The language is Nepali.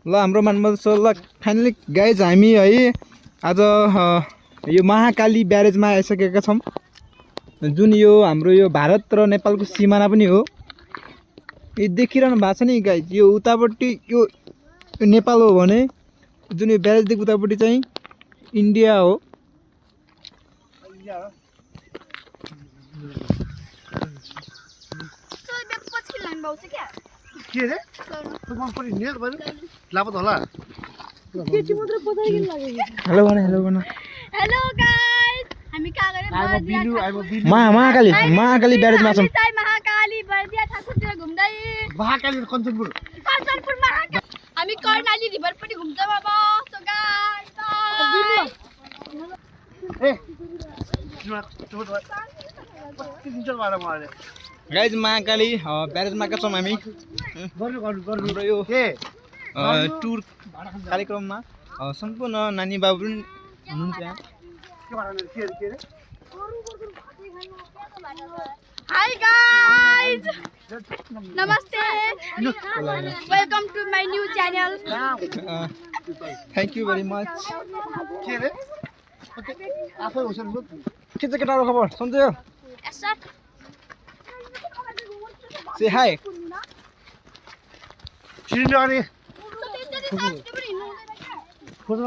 ल हाम्रो मानमल सर ल फाइनली गाइज हामी है आज यो महाकाली ब्यारेजमा आइसकेका छौँ जुन यो हाम्रो यो भारत र नेपालको सिमाना पनि हो। यो देखिरहनु भएको छ नि गाइज यो उतापट्टि यो नेपाल हो भने जुन यो ब्यारेजदेखि उतापट्टि चाहिँ इन्डिया हो। हेलो भन हेलो भन। हेलो गाइस हामी कहाँ गए महाकाली ब्यारेजमा छौँ। महाकाली बर्दिया ठाकुरतिर घुम्दै महाकाली कञ्चनपुर महाकाली हामी कर्णाली रिभर पनि घुम्छौँ अब सो गाइज महाकाली ब्यारेजमा छौँ हामी हाम्रो यो टुर कार्यक्रममा सम्पूर्ण नानी बाबु पनि हुनुहुन्छ यहाँ। हाई गाइस नमस्ते welcome to my new channel thank you very much. के छ केटाको खबर सन्चै हो? से हाई खोज्न